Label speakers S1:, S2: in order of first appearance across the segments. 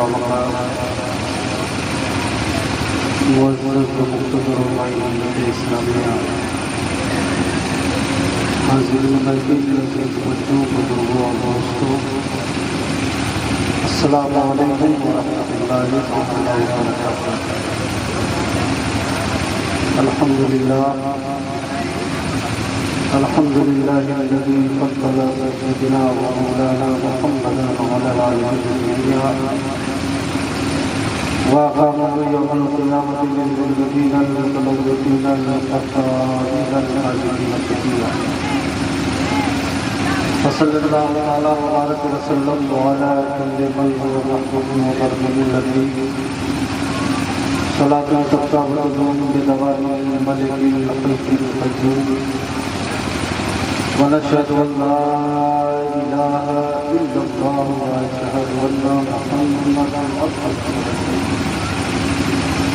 S1: معزز و مقتدر علماء ملت اسلامیہ، حاضرین عزیز بچوں، بزرگوں اور دوستوں، السلام علیکم ورحمۃ اللہ وبرکاتہ۔ الحمد لله الذي فضل سيدنا ومولانا محمدا على العالمين الدنيا وأقامه يوم القيامة للمتقين المتلوثين الخطائين العاجزين الشقيا، وصلى الله تعالى وبارك وسلم على كل من هو محبوب ومرضي الذي صلاة تقطع العظوم بدوام الملك الحق القيوم، ونشهد أن لا إله إلا الله ونشهد أن محمدا عبده ورسوله۔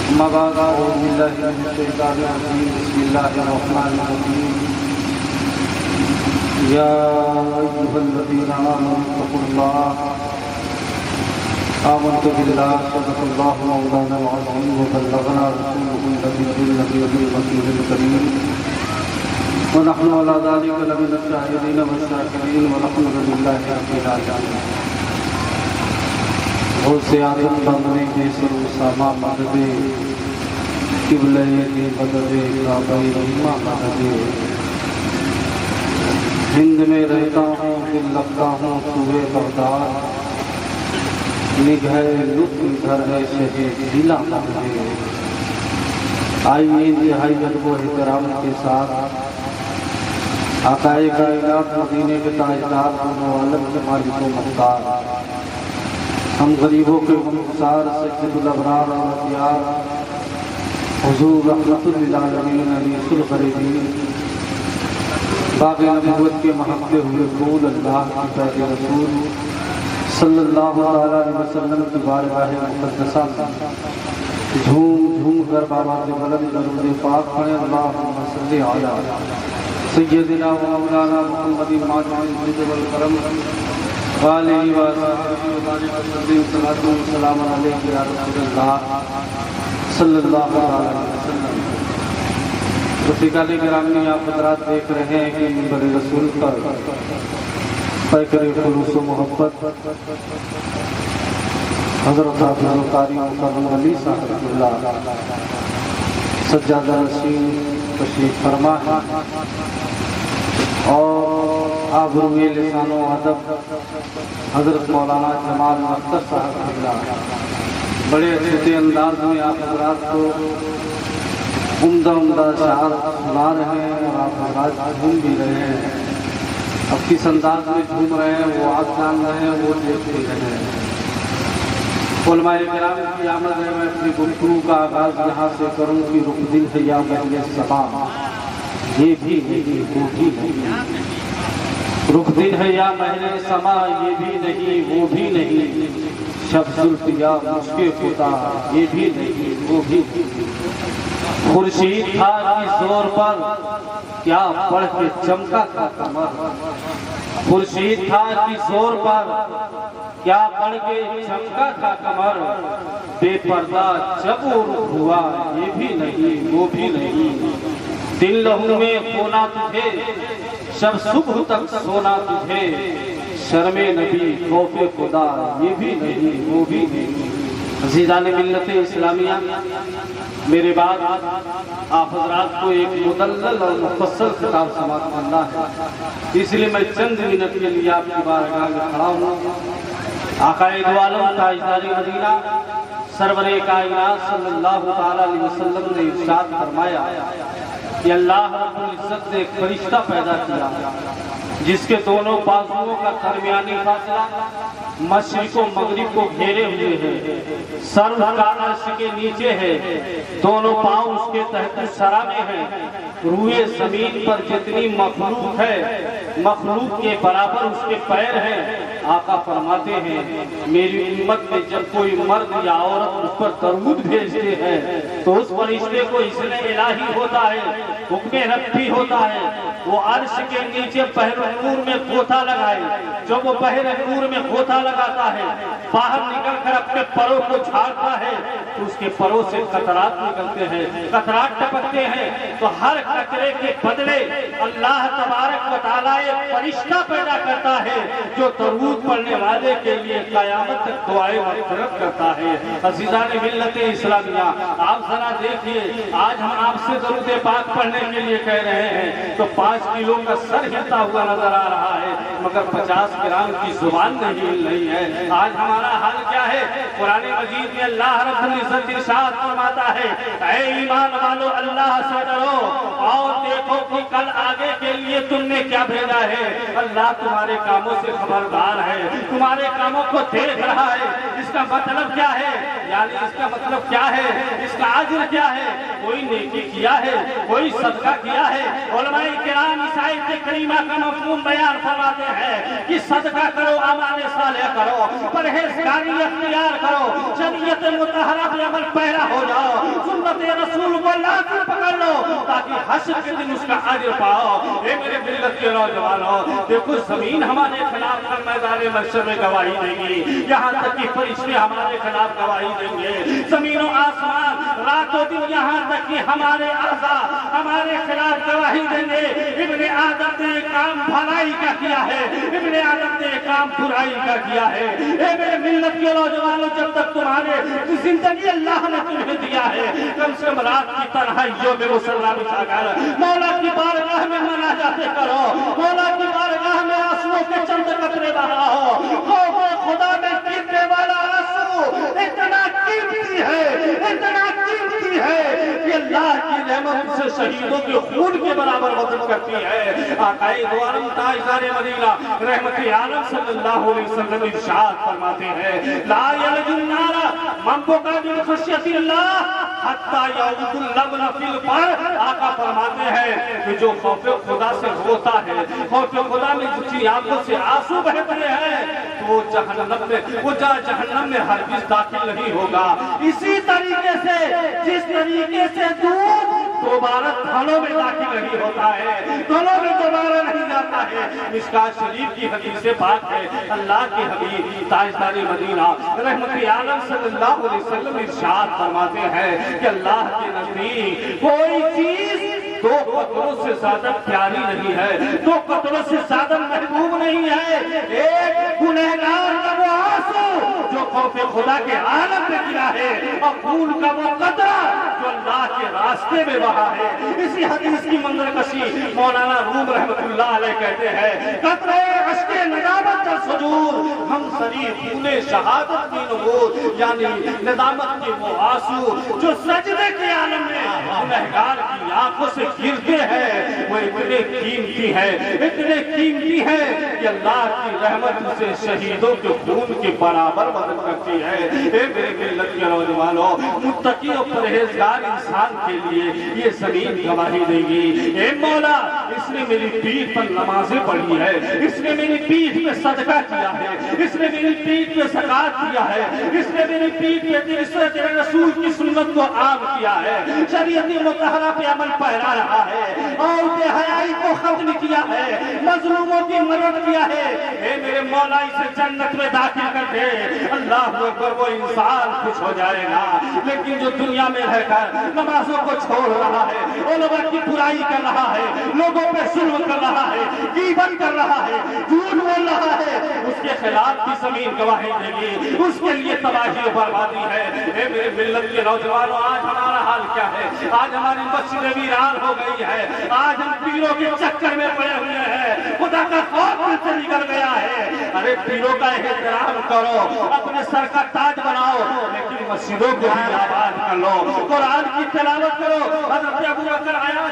S1: أما بعد، أعوذ بالله من الشيطان الرجيم، بسم الله الرحمن الرحيم۔ يا أيها الذين آمنوا اتقوا الله، آمنت بالله صدق الله مولانا العظيم وبلغنا رسوله النبي الرسول الكريم، ونحن على ذلك لمن الشاهدين والشاكرين والحمد لله رب العالمين۔ غوث اعظم بندے کے سر ساما مدد قبلہ کی مدد کعبہ امہ مدد، ہند میں رہتا ہوں دل لگتا ہوں سوئے بغداد، نگہ لطف گھر ہے شہید ضلع مدد۔ آئیے انتہائی ادب و احترام کے ساتھ آقائے کائنات مدینے کے تاجدار دونوں عالم کے مالک و مختار، ہم غریبوں کے مختار سید الابرار اور اخیار حضور رحمت للعالمین انیس الغریبین، باغ نبوت کے مہکتے ہوئے پھول اللہ کی پیغ رسول صلی اللہ علیہ وسلم کی بارگاہ مقدسہ میں جھوم جھوم کر بابا کے بلند درود پاک پڑھیں، اللہم صلی علی سیدنا و مولانا محمد ماجد الجود والکرم وآلہ وصحبہ وبارک وسلم، صلاۃ و سلام علیہ یا رسول اللہ صلی اللہ علیہ وسلم۔ رفیقان گرامی، آپ حضرات دیکھ رہے ہیں کہ منبر رسول پر پیکر خلوص و محبت حضرت حافظ القاری مکرم علی صاحب اللہ سجادہ نشین تشریف فرما ہے، اور آبروئے لسان و ادب حضرت مولانا جمال اختر صاحب اللہ بڑے اچھے انداز میں آپ حضرات کو عمدہ اشعار سنا رہے ہیں، اور آپ حضرات جھوم بھی رہے ہیں۔ اب کس انداز میں جھوم رہے ہیں وہ آپ جان رہے ہیں، وہ دیکھ بھی رہے ہیں۔ علماء کرام کی آمد ہے، میں اپنی گفتگو کا آغاز یہاں سے کروں کہ رخ دل ہے یا مہل صبا، یہ بھی نہیں وہ بھی نہیں، رخ دل ہے یا مہل سما، یہ بھی نہیں وہ بھی نہیں، شب زلف یا مشک خدا، یہ بھی نہیں وہ بھی نہیں۔ خورشید تھا کہ زور پر کیا پڑھ کے چمکا تھا کمر، خورشید تھا کہ زور پر کیا پڑھ کے چمکا تھا کمر، بے پردہ جب وہ رخ ہوا، یہ بھی نہیں وہ بھی نہیں۔ دل لہو میں کھونا تجھے، شب صبح تک سونا تجھے، شرم نبی خوف خدا، یہ بھی نہیں وہ بھی نہیں۔ عزیزان ملت اسلامیہ، میرے بعد آپ حضرات کو ایک مدلل اور مفصل خطاب سماعت کرنا ہے، اس لیے میں چند منٹ کے لیے آپ کی بارگاہ میں کھڑا ہوں۔ آقا دو عالم تاجدار مدینہ سرور کائنات صلی اللہ علیہ وسلم نے ارشاد فرمایا کہ اللہ رب العزت نے ایک فرشتہ پیدا کیا جس کے دونوں بازوؤں کا درمیانی فاصلہ مشرق و مغرب کو گھیرے ہوئے ہے، سر اس کا عرش کے نیچے ہے، دونوں پاؤں اس کے تحت الثری میں ہیں، روئے زمین پر جتنی مخلوق ہے مخلوق کے برابر اس کے پیر ہیں۔ آقا فرماتے ہیں میری امت میں جب کوئی مرد یا عورت اس پر درود بھیجتے ہیں تو اس فرشتے کو اذن الہی ہوتا ہے، حکم ربی ہوتا ہے، وہ عرش کے نیچے بحر نور میں غوطہ لگائے۔ جب وہ بحر نور میں غوطہ لگاتا ہے बाहर निकलकर अपने परों को झाड़ता है तो उसके परों से कतरात निकलते हैं, कतरात टपकते हैं, तो हर कतरे के बदले अल्लाह तबारक व तआला एक फरिश्ता पैदा करता है जो दरूद पढ़ने वाले के लिए क़यामत तक दुआएं मग़फ़िरत करता है। अज़ीज़ान मिल्लत इस्लामिया, आप जरा देखिए, आज हम आपसे दरूद पाक पढ़ने के लिए कह रहे हैं तो 5 किलो का सर हिलता हुआ नजर आ रहा है, मगर 50 ग्राम की जुबान नहीं हिल रही है। आज हमारा हाल क्या है? कुरान मजीद में अल्लाह रब्बुल इज्जत इरशाद फरमाता है, ऐ ईमान वालों अल्लाह से डरो और देखो कि कल आगे के लिए तुमने क्या भेजा है। अल्लाह तुम्हारे कामों से खबरदार है, तुम्हारे कामों को देख रहा है। इसका मतलब क्या है? यानी इसका मतलब क्या है? इसका अज्र क्या है? कोई नेकी किया है, कोई सदका किया है। उलमाए किराम इस आयत करीमा का मफ़हूम बयान फरमाते हैं कि सदका करो, अमाल सालेह करो, परहेज़गारी अख्तियार करो, शरीयत मुतहरा पे अमल पैरा हो जाओ, सुन्नत रसूल को लाज़िम पकड़ लो ताकि हश्र के दिन उसका अज्र पाओ। ए मेरे मिल्लत के नौजवानों, देखो ज़मीन हमारे खिलाफ कल मैदान महशर में गवाही देगी, यहाँ तक कि फरिश्ते हमारे खिलाफ गवाही देंगे। ज़मीन और आसमान रातों दिन यहाँ तक कि हमारे आज़ा हमारे खिलाफ गवाही देंगे। इब्ने आदम ने काम भलाई का किया है, इब्ने आदम ने काम बुराई का किया है। ए मेरे मिल्लत के नौजवानों, जब तक तुम्हारे जिंदगी अल्लाह ने तुम्हें दिया है, कम से कम रात की तन्हाइयों में मुसल्ला बिछाकर मौला की बारगाह में मनाजाते करो, मौला की बारगाह में आंसुओं के चंद कतरे बहाओ। खुदा में गिरने वाला आंसू इतना कीमती है, इतना कीमती है कि अल्लाह की रहमत से शहीदों के खून के बराबर वजन करती है। आकाए दो आलम ताजदार मदीना रहमत आलम सल्लल्लाहु अलैहि वसल्लम इरशाद फरमाते हैं, ला यलजुन नारा मन बुका बिल खशियतिल्लाह हत्ता यउदुल लबन फिल पर। आका फरमाते हैं कि जो खौफ खुदा से रोता है, खौफ खुदा में जिसकी आंखों से आंसू बहते हैं, तो वो जहन्नम में हरगिज़ दाखिल नहीं होगा। इसी तरीके से जिस तरीके से दूध दोबारा थालों में दाखिल नहीं होता है, थालों में दोबारा नहीं जाता है। मिशकात शरीफ की हदीस पाक है, अल्लाह के हबीब ताजदार मदीना रहमत आलम सल्लल्लाहु अलैहि वसल्लम इरशाद फरमाते हैं कि अल्लाह के नज़दीक कोई चीज 2 कतरों से ज्यादा प्यारी नहीं है, 2 कतरों से ज्यादा महबूब नहीं है। एक गुनहगार का वो आंसू जो खौफ खुदा के आलम में गिरा है, और खून का वो कतरा जो अल्लाह के रास्ते में बहा है। इसी हदीस की मंजरकशी मौलाना रूम रहमतुल्लाह अलैह कहते हैं, कतरे अश्के नदामत का सुजूर हम सरी खूने शहादत की नूर, यानी नदामत के वो आंसू जो सजदे के आलम में गुनहगार की आंखों से गिरते हैं, वो इतने कीमती है, इतने कीमती है कि अल्लाह की रहमत से शहीदों के खून के बराबर मदद करती है। ए मेरे मिल्लत के नौजवानों, मुत्तकी और परहेजगार इंसान के लिए ये ज़मीन गवाही देगी। ए मौला, इसने मेरी पीठ पर नमाजें पढ़ी है, इसने मेरी पीठ पे सदका किया है, इसने मेरी पीठ पे ज़कात किया है, इसने मेरी पीठ पे तेरे रसूल की सुन्नत को आम किया है, शरीयत मुतहरा पे अमल पैरा रहा है, और बेहयाई को खत्म किया है, मजलूमों की मदद किया है। ए मेरे मौला, इसे जन्नत में दाखिल कर दे। अल्लाह अकबर, वो इंसान खुश हो जाएगा। लेकिन जो दुनिया में रहकर नमाजों को छोड़ रहा है, उलमा की बुराई कर रहा है, लोगों पे जुल्म कर रहा है, गीबत कर रहा है, झूठ बोल रहा है, उसके खिलाफ भी ज़मीन गवाही देगी, उसके लिए तबाही और बर्बादी है। ए मेरे मिल्लत के नौजवानों, आज हमारा हाल क्या है? आज हमारी मस्जिदें वीरान हो गई है, आज हम पीरों के चक्कर में पड़े हुए हैं, खुदा का खौफ से निकल गया है। अरे पीरों का एहतराम करो, अपने सर का ताज बनाओ, लेकिन मस्जिदों को भी आबाद कर लो, कुरान की तिलावत करो। हज़रत अबू बकर आया,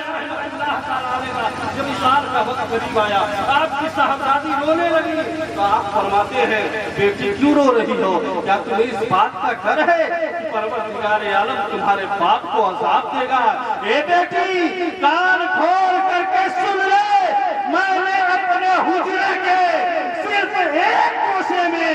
S1: जब इशार का वक्त करीब आया, आपकी साहबजादी रोने लगी, तो आप फरमाते हैं, बेटी क्यों रो रही हो? क्या तुम्हें इस बात का डर है कि परवरदिगार आलम तुम्हारे बाप को अज़ाब देगा? ए बेटी, कान खोल करके सुन ले, मैंने अपने हुजरे के सिर्फ एक कोसे में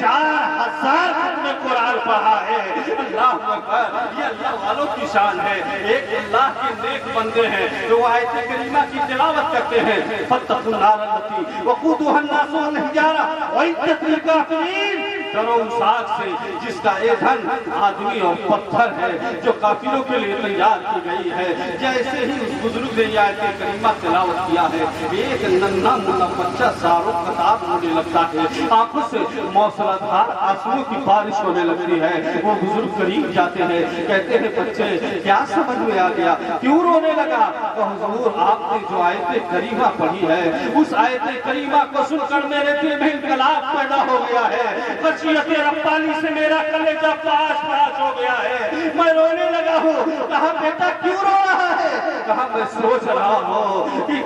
S1: 4000 खत्म कुरान पढ़ा है। अल्लाह अकबर, ये अल्लाह वालों की शान है। एक अल्लाह के नेक बंदे हैं जो आयत करीमा की तिलावत करते हैं, फत्तकुन नार अल्लती वक़ूदुहा अन्नास वल हिजारा व इद्दत लिल काफिरीन। तरो साग से जिसका ईंधन आदमी और पत्थर है, जो काफिरों के लिए तैयार की गई है। जैसे ही उस बुजुर्ग ने आयत करीमा तिलावत किया है, एक नन्हा मुन्ना बच्चा सारों कतार होने लगता है, आंखों से मौसलाधार आंसुओं की बारिश होने लगती है। वो बुजुर्ग करीब जाते हैं, कहते हैं बच्चे क्या समझ में आ गया, क्यों रोने लगा? तो हुजूर आपने जो आयत करीमा पढ़ी है, उस आयत करीमा को सुनकर मेरे दिल में इनकलाब पैदा हो गया है। खशियत रब्बानी से मेरा कलेजा पास पास हो गया है, मैं रोने लगा हूँ। कहा बेटा क्यों रो रहा है? कहा मैं सोच रहा हूँ कि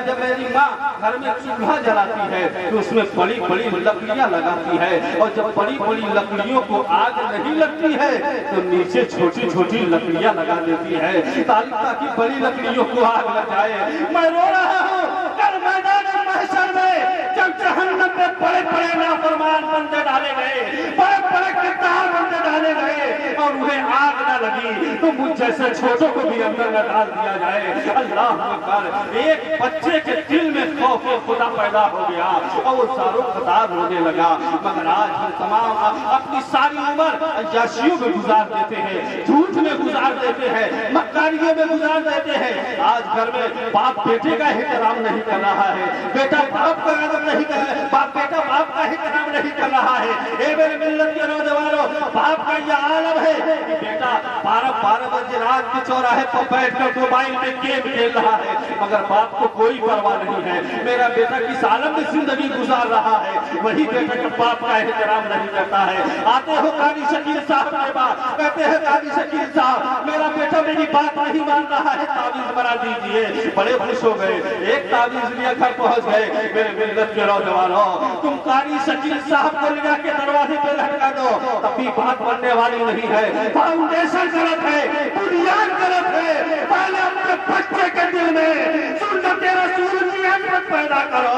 S1: जब मेरी माँ घर में चूल्हा जलाती है तो उसमें बड़ी बड़ी लकड़ियाँ लगाती है, और जब बड़ी बड़ी लकड़ियों को आग नहीं लगती है तो नीचे छोटी छोटी लकड़ियाँ लगा देती है ताकि बड़ी लकड़ियों को आग लग जाए। मैं रो रहा हूँ। कल मैदान महशर में जब जहन्नम में बड़े बड़े नाफरमान बंदे डाले गए, बड़े बड़े किरदार बंदे डाले गए और उन्हें आग न लगी, तो मुझ जैसे छोटों को भी अंदर न डाल दिया जाए। अल्लाह अकबर। एक बच्चे के दिल में खौफ खुदा पैदा हो गया और वो सारों कतार रोने लगा। मगर आज हम तमाम अपनी सारी उम्र अय्याशियों में गुजार देते हैं, झूठ में गुजार देते हैं, मक्कारियों में गुजार देते हैं। आज घर में बाप बेटे का एहतराम नहीं कर रहा है, बेटा बाप का आदर नहीं कर रहा है, बाप बेटा बाप का एहतराम नहीं कर रहा है। ए मेरे मिल्लत के नौजवानों, बाप का यह आलम है कि बेटा 12 बजे रात के चौराहे पर बैठकर मोबाइल में गेम खेल रहा है, मगर बाप को कोई परवाह नहीं है। मेरा बेटा किस आलम में जिंदगी गुजार रहा है, वही बेटा जब बाप का एहतराम नहीं करता है। आते हो काजी शकील साहब के पास, कहते हैं काजी शकील साहब मेरा बेटा मेरी बात नहीं मान रहा है, तावीज बना दीजिए। बड़े खुश हो गए, एक तावीज लिया घर पहुंच गए। मेरे मिल्लत के नौजवानों, तुम काजी शकील साहब को लिया के दरवाजे पे लटका दो, तभी बात बनने वाली नहीं है। फाउंडेशन गलत है, बुनियाद गलत है। पहले अपने बच्चे के दिल में सुन्नत रसूल की अहमियत पैदा करो,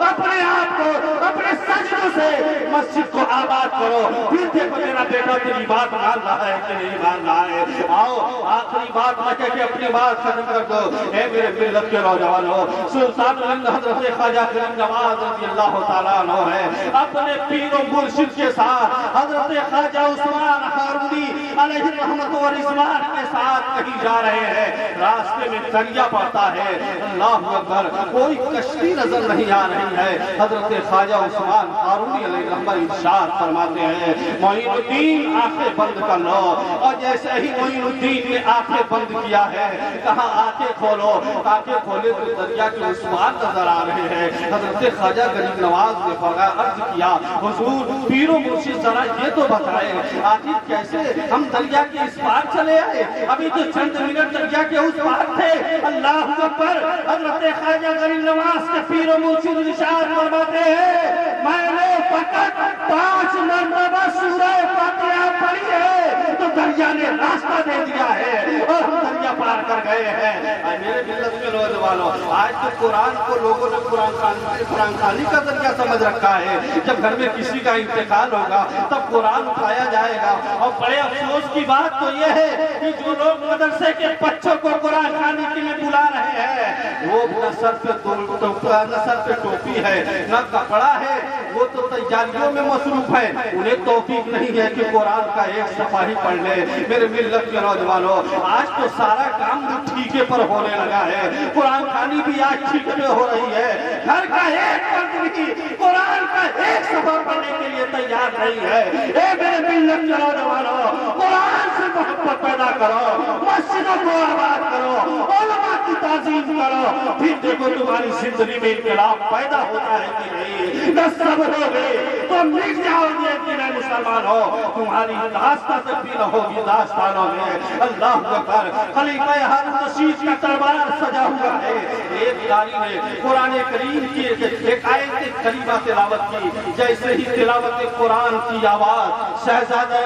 S1: अपने आप को अपने सजदों से मस्जिद को आबाद करो, फिर देखो मेरा बेटा तेरी बात मान रहा है कि नहीं मान रहा है। आओ आखिरी बात न कह के अपनी बात खत्म कर दो। ए मेरे मिल्लत के नौजवानों, सुल्तान हज़रत ख्वाजा करीम नवाज रज़ियल्लाहु ताला अन्हु है, अपने पीर और मुर्शिद के साथ हज़रत ख्वाजा उस्मान हारूनी अलैहि रहमत व रिज़वान के साथ कहीं जा रहे हैं। रास्ते में दरिया पड़ता है, अल्लाहु अकबर, कोई कश्ती नजर नहीं आ रही है। हज़रत ख्वाजा उस्मान हारूनी अलैहि रहमत इरशाद फरमाते हैं, मोइनुद्दीन आंखें बंद कर लो। और जैसे ही मोइनुद्दीन ने आंखें बंद किया है, कहा आंखें खोलो। आंखें खोले तो दरिया के उस पार नजर आ रहे हैं। हज़रत ख्वाजा गरीब नवाज ने अर्ज किया, हुजूर पीरो मुर्शिद जरा ये तो बताएं, आखिर कैसे हम दरिया के इस पार चले आए? अभी तो चंद मिनट दरिया के उस पार थे। अल्लाह अकबर। हज़रत ख्वाजा गरीब नवाज के पीरो मुर्शिद इरशाद फरमाते हैं, मैंने फकत 5 मरतबा सूरह फातिहा पढ़ी है तो दरिया ने रास्ता दे दिया है और हम दरिया पार कर गए हैं। मेरे मिल्लत के नौजवानों, आज तो कुरान को लोगों ने कुरान खानी का दरिया समझ रखा है। जब घर में किसी का इंतकाल होगा तब कुरान उठाया जाएगा। और बड़े अफसोस की बात तो यह है कि जो लोग मदरसे के बच्चों को कुरान खाने के लिए बुला रहे हैं, वो न सर पे टोपी है न कपड़ा है, वो तो तैयारियों में मसरूफ है, उन्हें तौफीक नहीं है कि कुरान का एक सफा ही पढ़ ले। मेरे मिल्लत के नौजवानों, आज तो सारा काम भी ठीके पर होने लगा है, कुरान खानी भी आज ठीके पे हो रही है। घर का एक मर्द भी कुरान का एक सफा पढ़ने के लिए तैयार नहीं है। ए मेरे मिल्लत के नौजवानों, कुरान से मोहब्बत पैदा करो, मस्जिदों को आबाद करो, उलमा की ताज़ीम करो, फिर देखो तुम्हारी जिंदगी में इनकलाब पैदा होता है कि नहीं। न सब्र होगे तो मिट जाओगे कि नहीं मुसलमान हो, तुम्हारी दास्तां तक भी न होगी दास्तानों में। अल्लाह अकबर। खलीफा हारून रशीद का दरबार सजा हुआ है। एक कारी ने कुरान करीम की एक आयत करीमा तिलावत की। जैसे ही तिलावत कुरान की आवाज शहजादे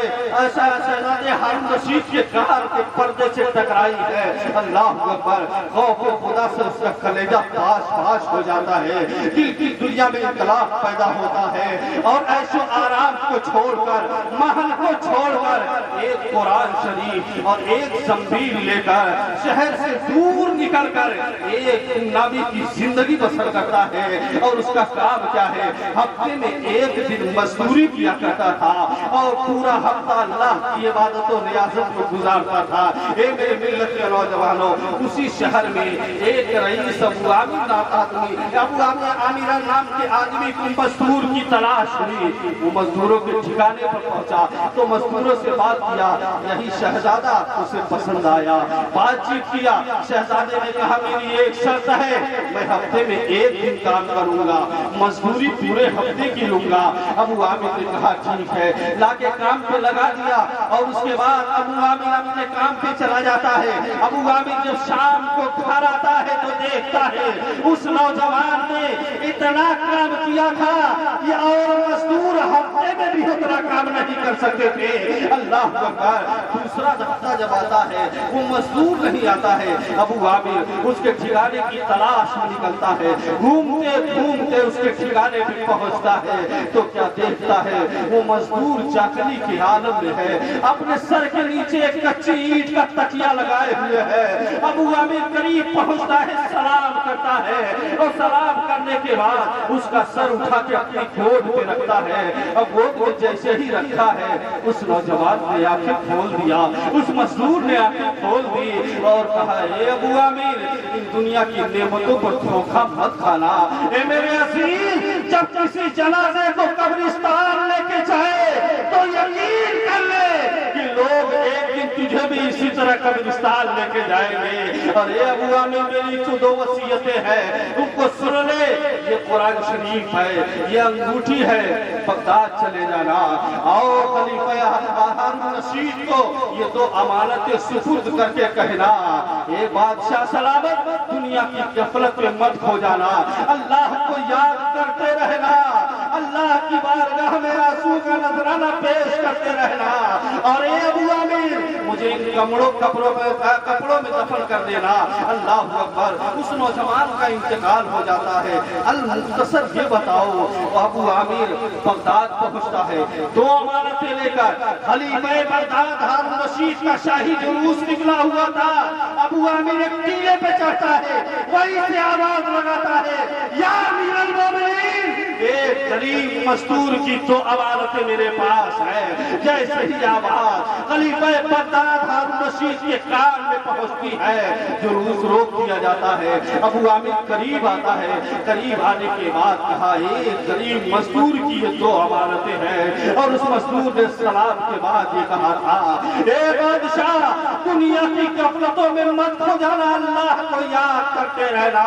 S1: हारून रशीद के कार के पर्दे से टकराई है, अल्लाह अकबर, खौफ खुदा से उसका कलेजा पाश पाश हो जाता है, दिल की दुनिया में इनकलाब पैदा होता है
S2: اور عیش و آرام کو چھوڑ کر، محل کو چھوڑ کر ایک قرآن شریف اور ایک زنبیل لے کر شہر سے دور نکل کر ایک نامی کی زندگی بسر کرتا ہے، اور اس کا کام کیا ہے؟ ہفتے میں ایک دن مزدوری کیا کرتا تھا اور پورا ہفتہ اللہ کی عبادت و ریاضت کو گزارتا تھا۔ اے میرے ملت کے نوجوانوں، اسی شہر میں ایک رئیس ابو عامر نام کے آدمی کو مزدور کی تلاش ہوئی۔ وہ مزدوروں کے ٹھکانے پر پہنچا تو مزدوروں سے بات کیا، یہی شہزادہ اسے پسند آیا، بات چیت کیا۔ شہزادے نے کہا میری ایک شرط ہے، میں ہفتے میں ایک دن کام کروں گا، مزدوری پورے ہفتے کی لوں گا۔ ابو عامر نے کہا ٹھیک ہے، لا کے کام پہ لگا دیا، اور اس کے بعد ابو عامر اپنے کام پہ چلا جاتا ہے۔ ابو عامر جب شام کو گھر آتا ہے تو دیکھتا ہے اس نوجوان نے اتنا کام کیا تھا کہ اور مزدور ہفتے میں بھی اتنا کام نہیں کر سکتے تھے۔ اللہ اکبر۔ دوسرا ہفتہ جب آتا ہے وہ مزدور نہیں آتا ہے، ابو عامر اس کے ٹھکانے کی تلاش میں نکلتا ہے، گھومتے گھومتے اس کے ٹھکانے پہ پہنچتا ہے تو کیا دیکھتا ہے؟ وہ مزدور چاکری کے عالم میں ہے، اپنے سر کے نیچے ایک کچی اینٹ کا تکیہ لگائے ہوئے ہے۔ ابو عامر قریب پہنچتا ہے، سلام کرتا ہے، اور سلام کرنے کے بعد اس کا سر اٹھا کے اپنی گود پہ رکھتا ہے، اور گود میں جیسے ہی رکھا ہے اس نوجوان نے آنکھیں کھول دیا، اس مزدور نے آنکھیں کھول دی اور کہا اے ابو عامر، ان دنیا کی نعمتوں پر دھوکہ مت کھانا۔ اے میرے عزیز، جب کسی جنازے کو قبرستان لے کے جائے تو یقین کر لے کہ لوگ ایک دن تجھے بھی اسی طرح قبرستان لے کے جائیں گے۔ اور اے ابو عامر، میری تو دو وصیتیں ہیں، ان کو سن لے۔ یہ قرآن شریف ہے، یہ انگوٹھی ہے، بغداد چلے جانا، اور خلیفہ ہارون الرشید کو یہ دو امانتیں سپرد کر کے کہنا، اے بادشاہ سلامت، دنیا کی غفلت میں مت کھو جانا، اللہ کو یاد کرتے رہنا، اللہ کی بارگاہ میں آنسو کا نذرانہ پیش کرتے رہنا، اور اے ابو عامر، مجھے ان کپڑوں میں دفن کر دینا۔ اللہ اکبر۔ اس نوجوان کا انتقال ہو جاتا ہے۔ المختصر یہ بتاؤ، ابو عامر بغداد پہنچتا ہے، دو امانتیں لے کر۔ خلیفہ بغداد ہارون الرشید کا شاہی جلوس نکلا ہوا تھا۔ ابو عامر ایک ٹیلے پہ چڑھتا ہے، وہیں سے آواز لگاتا ہے، یا امیر المومنین، ایک غریب مزدور کی دو امانتیں میرے پاس ہے۔ جیسے ہی آواز خلیفہ بغداد ہارون الرشید کے کان میں پہنچتی ہے، جلوس روک دیا جاتا ہے۔ ابو عامر قریب آتا ہے، قریب آنے کے بعد کہا ایک غریب مزدور کی یہ دو امانتیں ہیں، اور اس مزدور نے سلام کے بعد یہ کہا تھا، اے بادشاہ، دنیا کی غفلتوں میں مت کھو جانا، اللہ کو یاد کرتے رہنا۔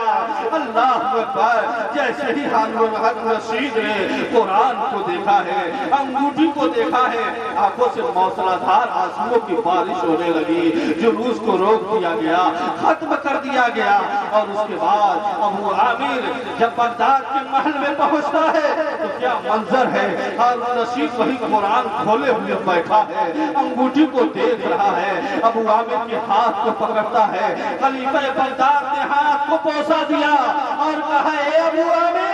S2: اللہ اکبر۔ جیسے ہی ہارون الرشید نے قرآن کو دیکھا ہے، انگوٹھی کو دیکھا ہے، آنکھوں سے موسلا دھار آنسوؤں کی بارش ہونے لگی، جلوس کو روک دیا گیا، ختم کر دیا گیا۔ اور اس کے بعد ابو عامر جب بغداد کے محل میں پہنچتا ہے تو کیا منظر ہے، ہارون الرشید وہی قرآن کھولے ہوئے بیٹھا ہے، انگوٹھی کو دیکھ رہا ہے، ابو عامر کے ہاتھ کو پکڑتا ہے۔ خلیفہ بغداد نے ہاتھ کو بوسہ دیا اور کہا اے ابو عامر،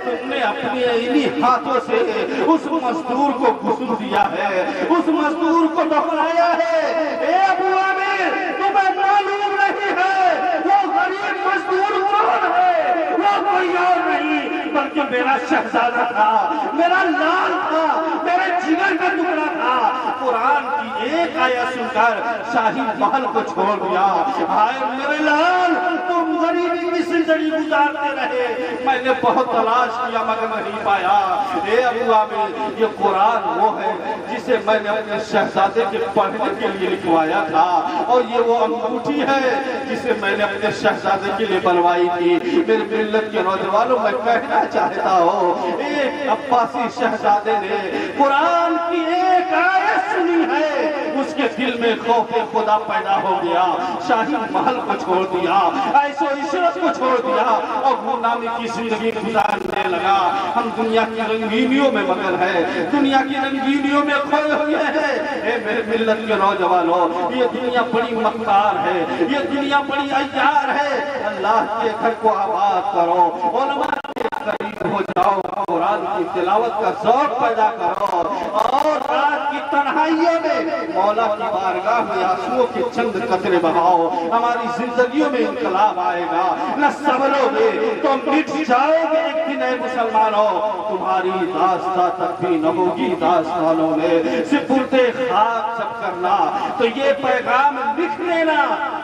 S2: تم نے اپنے انہی ہاتھوں سے اس مزدور کو غسل دیا ہے، اس مزدور کو دفنایا ہے۔ اے ابو عامر، تمہیں معلوم نہیں ہے وہ غریب مزدور کون ہے؟ وہ کوئی اور نہیں بلکہ میرا شہزادہ تھا، میرا لال تھا، میرے جگر کا ٹکڑا تھا۔ قرآن کی ایک آیت سن کر شاہی محل کو چھوڑ دیا۔ ہائے میرے لال، تم غریبی کی زندگی گزارتے رہے، میں نے بہت تلاش کیا مگر نہیں پایا۔ اے ابو عامر، یہ قرآن وہ ہے جسے میں نے اپنے شہزادے کے پڑھنے کے لیے لکھوایا تھا، اور یہ وہ انگوٹھی ہے جسے میں نے اپنے شہزادے کے لیے بنوائی تھی۔ میرے ملت کے نوجوانوں، میں کہنا چاہتا ہوں، ایک عباسی شہزادے نے قرآن کی ایک آیت سنی ہے، اس کے دل میں خوف خدا پیدا ہو گیا، شاہی محل کو چھوڑ دیا، عیش و عشرت کو چھوڑ دیا، اور غلامی کی زندگی گزارنے لگا۔ ہم دنیا کی رنگینیوں میں مگن ہیں، دنیا کی رنگینیوں میں کھوئے ہوئے ہیں۔ اے میرے ملت کے نوجوانوں، یہ دنیا بڑی مکار ہے، یہ دنیا بڑی عیار ہے۔ اللہ کے گھر کو آباد کرو، علماء کے قریب ہو جاؤ، قرآن قرآن کی تلاوت کا ذوق پیدا کرو اور رات کی تنہائیوں میں مولا کی بارگاہ میں آنسوؤں کے چند قطرے بہاؤ. ہماری زندگیوں میں انقلاب آئے گا. نہ سنبھلو گے تو مٹ جاؤ گے ایک دن اے مسلمانوں. تمہاری داستان تک بھی نہ ہوگی داستانوں میں سپردے خاک جب کرنا تو یہ پیغام لکھ لینا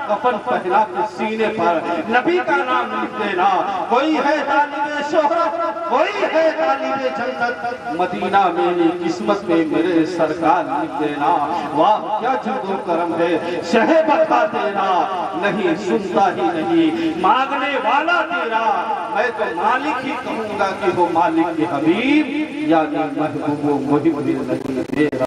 S2: کفن پہنا کے سینے پر نبی کا نام لکھ دینا. کوئی ہے طالب شہرت کوئی ہے طالب جنت مدینہ میری قسمت میں میرے سرکار لکھ دینا. واہ کیا جود و کرم ہے شہ بتا تیرا نہیں سنتا ہی نہیں مانگنے والا تیرا. میں تو مالک ہی کہوں گا کہ وہ مالک کے حبیب یعنی محبوب و محب نہیں تیرا.